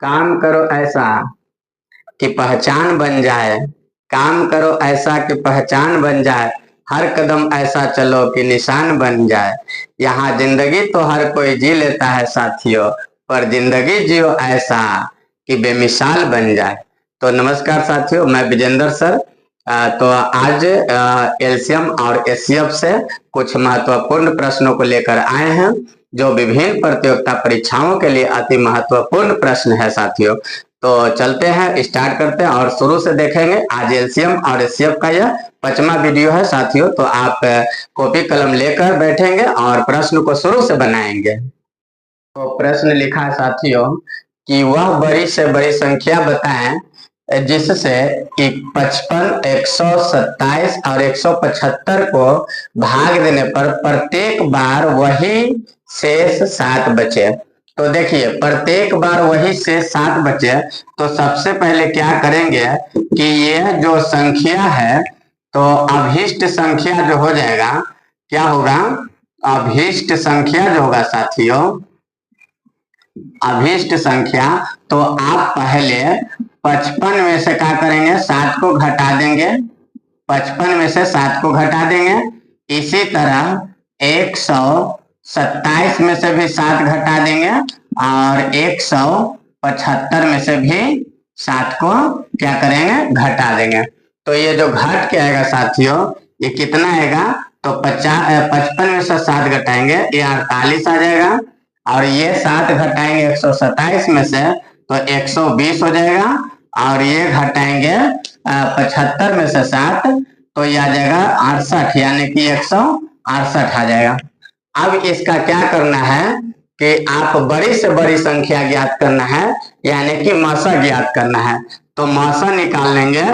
काम करो ऐसा कि पहचान बन जाए। काम करो ऐसा कि पहचान बन जाए। हर कदम ऐसा चलो कि निशान बन जाए। यहाँ जिंदगी तो हर कोई जी लेता है साथियों, पर जिंदगी जियो ऐसा कि बेमिसाल बन जाए। तो नमस्कार साथियों, मैं विजेंद्र सर। तो आज एलसीएम और एचसीएफ से कुछ महत्वपूर्ण प्रश्नों को लेकर आए हैं, जो विभिन्न प्रतियोगिता परीक्षाओं के लिए अति महत्वपूर्ण प्रश्न है साथियों। तो चलते हैं, स्टार्ट करते हैं और शुरू से देखेंगे। आज एलसीएम और एचसीएफ का यह 5वां वीडियो है साथियों। तो आप कॉपी कलम लेकर बैठेंगे और प्रश्न को शुरू से बनाएंगे। तो प्रश्न लिखा है साथियों कि वह बड़ी से बड़ी संख्या बताएं जिससे 55, 127 और 175 को भाग देने पर प्रत्येक बार वही शेष 7 बचे। तो देखिए, प्रत्येक बार वही शेष 7 बचे, तो सबसे पहले क्या करेंगे कि ये जो संख्या है, तो अभिष्ट संख्या जो हो जाएगा, क्या होगा, अभिष्ट संख्या जो होगा साथियों, अभिष्ट संख्या, तो आप पहले 55 में से क्या करेंगे, 7 को घटा देंगे। 55 में से 7 को घटा देंगे। इसी तरह 127 में से भी 7 घटा देंगे और 175 में से भी 7 को क्या करेंगे, घटा देंगे। तो ये जो घट के आएगा साथियों, ये कितना आएगा, तो 55 में से 7 घटाएंगे, ये 48 आ जाएगा। और ये 7 घटाएंगे 127 में से, तो 120 हो जाएगा। और ये घटाएंगे 75 में से 7, तो ये आ जाएगा 68, यानी कि 168 आ जाएगा। अब इसका क्या करना है कि आप बड़ी से बड़ी संख्या ज्ञात करना है, यानी कि मासा ज्ञात करना है। तो मासा निकाल लेंगे,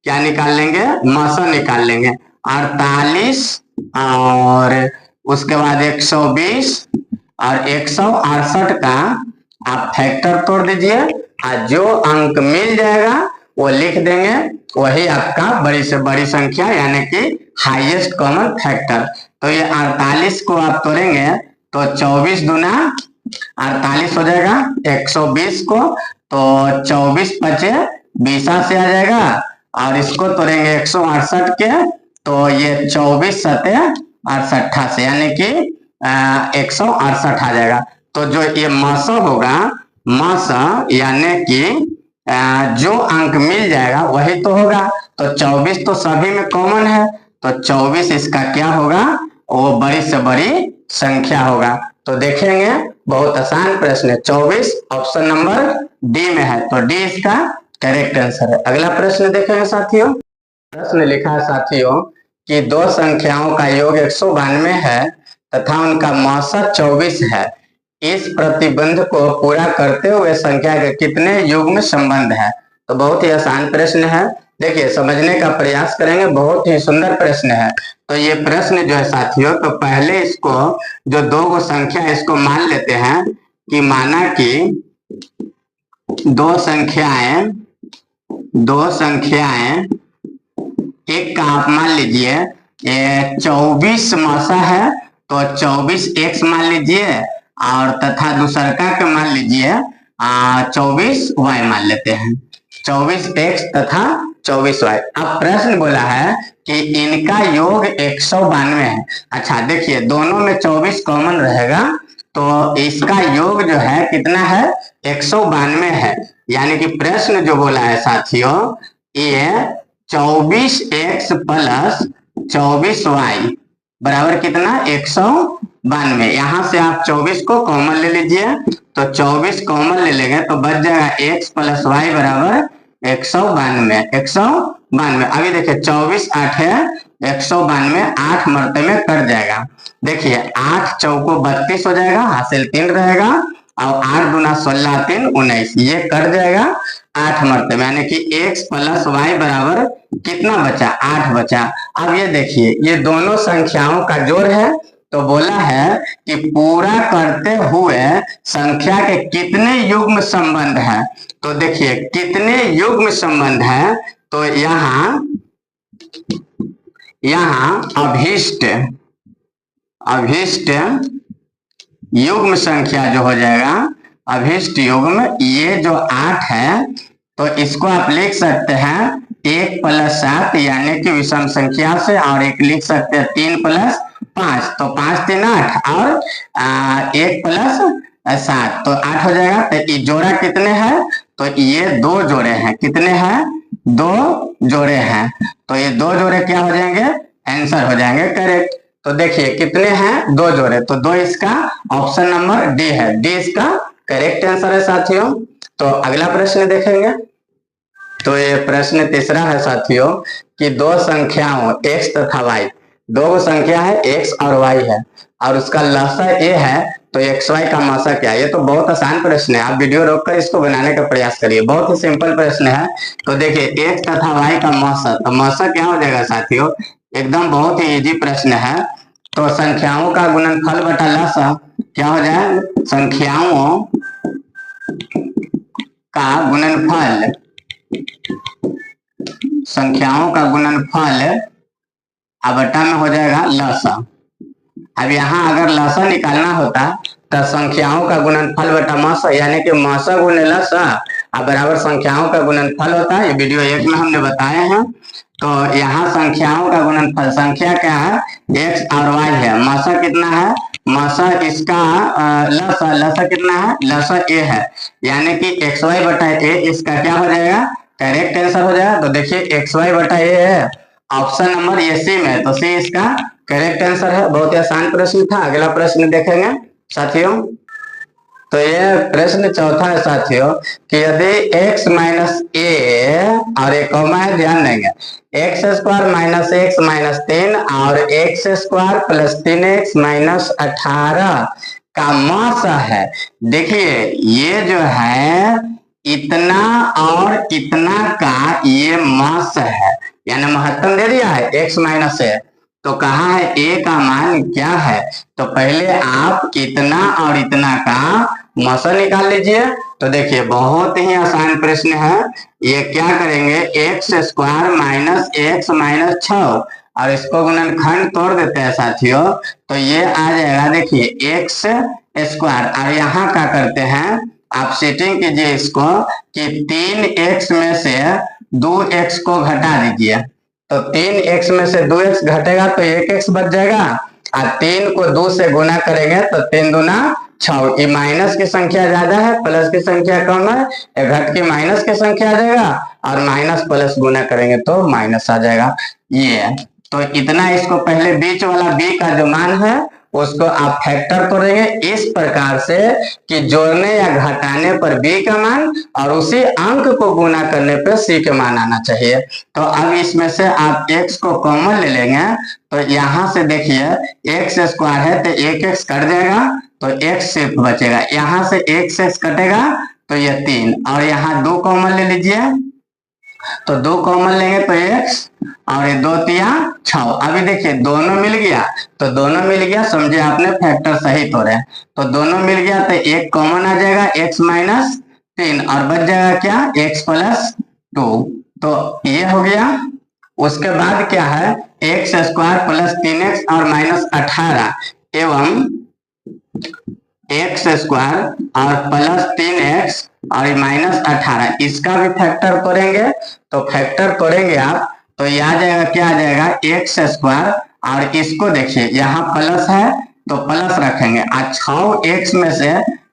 क्या निकाल लेंगे, मासा निकाल लेंगे। 48 और उसके बाद 120 और 168 का आप फैक्टर तोड़ दीजिए, और जो अंक मिल जाएगा वो लिख देंगे, वही आपका बड़ी से बड़ी संख्या, यानी कि हाईएस्ट कॉमन फैक्टर। तो ये 48 को आप तोड़ेंगे तो 24 दूना 48 हो जाएगा। 120 को तो 24 बचे 20 से आ जाएगा, और इसको तोड़ेंगे 168 के, तो ये 24 सते 68 से, यानी कि 168 आ जाएगा। तो जो ये मासा होगा, मासा यानी कि जो अंक मिल जाएगा वही तो होगा। तो 24 तो सभी में कॉमन है, तो 24 इसका क्या होगा, वो बड़ी से बड़ी संख्या होगा। तो देखेंगे, बहुत आसान प्रश्न है। 24 ऑप्शन नंबर डी में है, तो डी इसका करेक्ट आंसर है। अगला प्रश्न देखेंगे साथियों। प्रश्न लिखा है साथियों कि दो संख्याओं का योग 192 है तथा उनका मौसा 24 है। इस प्रतिबंध को पूरा करते हुए संख्या के कितने युग्म संबंध है। तो बहुत ही आसान प्रश्न है, देखिए समझने का प्रयास करेंगे, बहुत ही सुंदर प्रश्न है। तो ये प्रश्न जो है साथियों, तो पहले इसको जो दो संख्या है इसको मान लेते हैं कि माना कि दो संख्याएं एक का आप मान लीजिए 24 मासा है, तो 24 एक्स मान लीजिए, और तथा दूसरका के मान लीजिए 24 वाई मान लेते हैं। 24 एक्स तथा 24 वाई। अब प्रश्न बोला है कि इनका योग 192 है। अच्छा देखिए, दोनों में 24 कॉमन रहेगा, तो इसका योग जो है कितना है, 192 है। यानी कि प्रश्न जो बोला है साथियों, ये 24x प्लस 24y बराबर कितना, 192। यहां से आप 24 को कॉमन ले लीजिए, तो 24 कॉमन ले लेंगे तो बच जाएगा x प्लस वाई बराबर 192। अभी देखिए 24 8 है, 192 8 मरते में कट जाएगा। देखिए 8 चौको 32 हो जाएगा, हासिल 3 रहेगा, और 8 दूना 16 3 19, ये कट जाएगा 8 मरते में, यानी कि x प्लस वाई बराबर कितना बचा, 8 बचा। अब ये देखिए, ये दोनों संख्याओं का जोड़ है, तो बोला है कि पूरा करते हुए संख्या के कितने युग्म संबंध है। तो देखिए कितने युग्म संबंध है, तो यहाँ अभिष्ट युग्म संख्या जो हो जाएगा, अभिष्ट युग्म ये जो 8 है तो इसको आप लिख सकते हैं 1 + 7 यानी कि विषम संख्या से, और एक लिख सकते हैं 3 + 5, तो 5 3 8 और 1 + 7 तो 8 हो जाएगा। तो ये जोड़ा कितने हैं, तो ये 2 जोड़े हैं। कितने हैं, 2 जोड़े हैं। तो ये 2 जोड़े क्या हो जाएंगे, आंसर हो जाएंगे करेक्ट। तो देखिए कितने हैं, 2 जोड़े, तो 2 इसका ऑप्शन नंबर डी है, डी इसका करेक्ट आंसर है साथियों। तो अगला प्रश्न देखेंगे। तो ये प्रश्न तीसरा है साथियों कि दो संख्याओं x तथा y, दो संख्या है x और y है और उसका लसा a है, तो xy का मासा क्या है। ये तो बहुत आसान प्रश्न है, आप वीडियो रोककर इसको बनाने का प्रयास करिए, बहुत ही सिंपल प्रश्न है। तो देखिए x तथा y का मासा, तो मासा क्या हो जाएगा साथियों, एकदम बहुत ही इजी प्रश्न है। तो संख्याओं का गुणनफल बटा लसा क्या हो जाए, संख्याओं का गुणनफल, संख्याओं का गुणनफल बटा में हो जाएगा लसा। अब यहाँ अगर लसा निकालना होता तो संख्याओं का गुणनफल बटा मासा, यानी कि मासा गुणे लसा बराबर संख्याओं का गुणनफल होता है। ये वीडियो 1 में हमने बताए हैं। तो यहाँ संख्याओं का गुणनफल, संख्या क्या है, x और y है, मासा कितना है, मासा इसका लसा, लसा कितना है, लसा a है, यानी कि xy बटा a इसका क्या हो जाएगा, करेक्ट आंसर हो जाएगा। तो देखिए xy बटा a है, ऑप्शन नंबर ये सी में, तो सी इसका करेक्ट आंसर है। बहुत ही आसान प्रश्न था। अगला प्रश्न देखेंगे साथियों। तो ये प्रश्न चौथा है साथियों कि यदि x माइनस a और एक कॉमा है, ध्यान देंगे, x² - x - 3 और x² + 3x - 18 का मासा है। देखिए ये जो है इतना और इतना का ये मास है, यानी महत्तम दे दिया है x माइनस a, तो कहा है a का मान क्या है। तो पहले आप इतना और इतना का मासा निकाल लीजिए। तो देखिए बहुत ही आसान प्रश्न है। ये क्या करेंगे, x² - x - 6 और इसको गुणनखंड तोड़ देते हैं साथियों, तो ये आ जाएगा, देखिए x² और यहाँ क्या करते हैं, आप सेटिंग कीजिए इसको कि 3x में से 2x को घटा दीजिए। तो 3x में से 2x घटेगा तो 1x बच जाएगा, और 3 को 2 से गुना करेंगे तो 3 दूना 6। ये माइनस की संख्या ज्यादा है, प्लस की संख्या कम है, घट के माइनस की संख्या आ जाएगा, और माइनस प्लस गुना करेंगे तो माइनस आ जाएगा। ये तो इतना, इसको पहले बीच वाला b का जो मान है उसको आप फैक्टर करेंगे इस प्रकार से कि जोड़ने या घटाने पर b का मान और उसी अंक को गुना करने पर c के मान आना चाहिए। तो अब इसमें से आप x को कॉमन ले लेंगे, तो यहाँ से देखिए x² है तो 1x कट जाएगा, तो x सिर्फ बचेगा, यहाँ से x कटेगा तो ये 3, और यहाँ 2 कॉमन ले लीजिए, तो 2 कॉमन लेंगे तो x और ये 2 तिया 6। अभी देखिए दोनों मिल गया, तो दोनों मिल गया, समझे आपने फैक्टर सही तोड़े, तो दोनों मिल गया तो एक कॉमन आ जाएगा x - 3 और बच जाएगा क्या, x + 2, तो ये हो गया। उसके बाद क्या है, x² + 3x और -18 एवं x² और +3x और -18 इसका भी फैक्टर करेंगे। तो फैक्टर करेंगे आप तो ये आ जाएगा, क्या आ जाएगा, x² और इसको देखिए यहाँ प्लस है तो प्लस रखेंगे, और 6x में से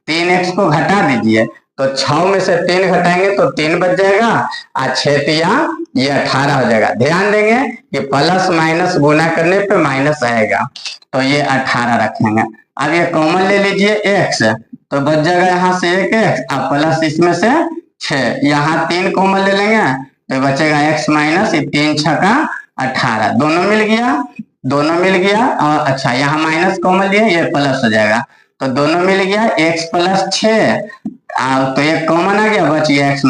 3x को घटा दीजिए, तो 6 में से 3 घटाएंगे तो 3 बच जाएगा, और 6 तिया ये 18 हो जाएगा। ध्यान देंगे कि प्लस माइनस गुना करने पे माइनस आएगा, तो ये 18 रखेंगे। अब ये कॉमन ले लीजिए x, तो बच जाएगा यहाँ से 1x और प्लस इसमें से 6, यहाँ 3 कॉमन ले लेंगे तो बचेगा x माइनस 3 × 6 = 18, दोनों मिल गया, दोनों मिल गया, और अच्छा यहाँ माइनस कॉमन लिए, ये प्लस हो जाएगा, तो दोनों मिल गया, x + 6 तो एक कॉमन आ गया, बच गया x -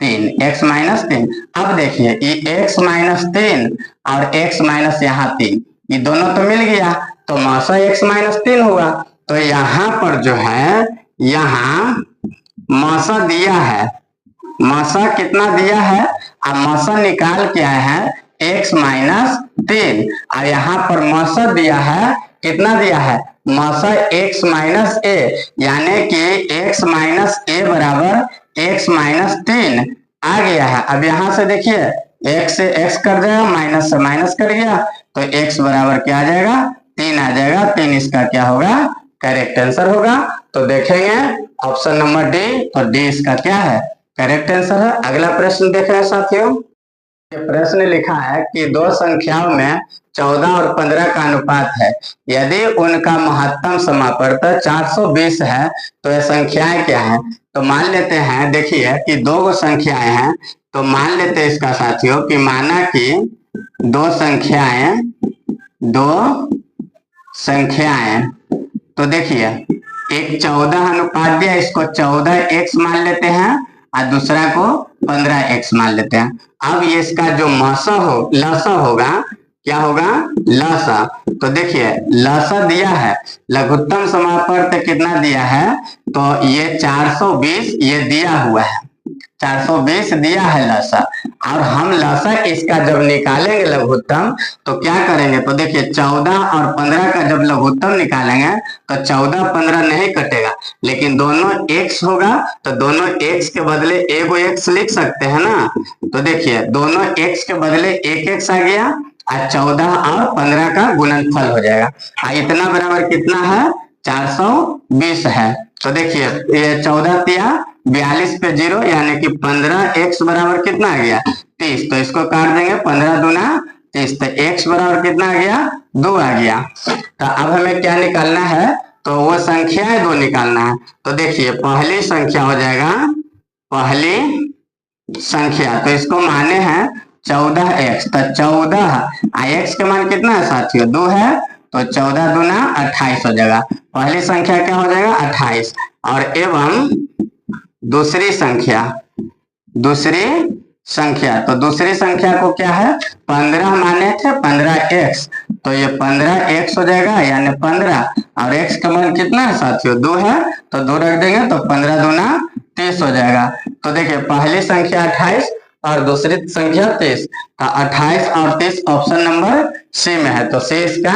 3, x - 3। अब देखिए ये x - 3 और x - यहाँ 3, ये दोनों तो मिल गया, तो मासा x - 3 हुआ। तो यहाँ पर जो है, यहाँ मासा दिया है, मासा कितना दिया है, अब मासा निकाल के आए हैं x - 3, और यहाँ पर मासा दिया है कितना दिया है, मौसा x माइनस ए, यानी कि x माइनस ए बराबर x माइनस 3 आ गया है। अब यहां से देखिए x से x कर देगा, माइनस से माइनस कर गया, तो x बराबर क्या आ जाएगा, 3 आ जाएगा। 3 इसका क्या होगा, करेक्ट आंसर होगा। तो देखेंगे ऑप्शन नंबर डी, तो डी इसका क्या है, करेक्ट आंसर है। अगला प्रश्न देख रहे हैं साथियों, प्रश्न लिखा है कि दो संख्याओं में 14 और 15 का अनुपात है, यदि उनका महत्तम समापवर्तक 420 है तो ये संख्याएं क्या हैं। तो मान लेते हैं, देखिए कि दो संख्याएं हैं, तो मान लेते हैं इसका साथियों कि माना कि दो संख्याएं, तो देखिए एक 14 अनुपात दिया, इसको 14x मान लेते हैं और दूसरा को 15x मान लेते हैं। अब ये इसका जो लसा होगा, क्या होगा, लसा। तो देखिए लसा दिया है, लघुत्तम समापवर्तक कितना दिया है, तो ये 420 ये दिया हुआ है, 420 दिया है लसा। और हम लसा इसका जब निकालेंगे लघुत्तम, तो क्या करेंगे, तो देखिए 14 और 15 का जब लघुत्तम निकालेंगे तो 14 15 नहीं कटेगा, लेकिन दोनों x होगा, तो दोनों x के बदले एगो x लिख सकते हैं ना। तो देखिए दोनों x के बदले एक x आ गया और 14 और 15 का गुणनफल हो जाएगा। इतना बराबर कितना है, 420 है। तो देखिए ये 14 तिया 42 पे 0, यानी कि 15x बराबर कितना आ गया, 30। तो इसको काट देंगे, 15 दूना 30, तो x बराबर कितना आ गया, 2 आ गया। तो अब हमें क्या निकालना है, तो वो संख्याएं दो निकालना है। तो देखिए पहली संख्या हो जाएगा, पहली संख्या, तो इसको माने हैं 14x, तो 14 x के मान कितना है साथियों, 2 है, तो 14 दूना 28 हो जाएगा। पहली संख्या क्या हो जाएगा, 28। और एवं दूसरी संख्या, तो दूसरी संख्या को क्या है, 15 माने थे, 15x, तो ये 15x हो जाएगा, यानी 15, और x का मान कितना है साथियों, 2 है, तो 2 रख देंगे, तो 15 दूना 30 हो जाएगा। तो देखिए पहली संख्या 28 और दूसरी संख्या 30, तो 28 और 30 ऑप्शन नंबर सी में है, तो सी इसका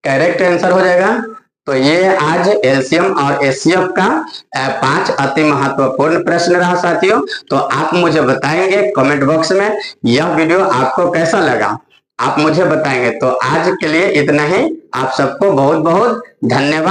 करेक्ट आंसर हो जाएगा। तो ये आज एलसीएम और एचसीएफ का 5 अति महत्वपूर्ण प्रश्न रहा साथियों। तो आप मुझे बताएंगे कमेंट बॉक्स में यह वीडियो आपको कैसा लगा, आप मुझे बताएंगे। तो आज के लिए इतना ही, आप सबको बहुत बहुत धन्यवाद।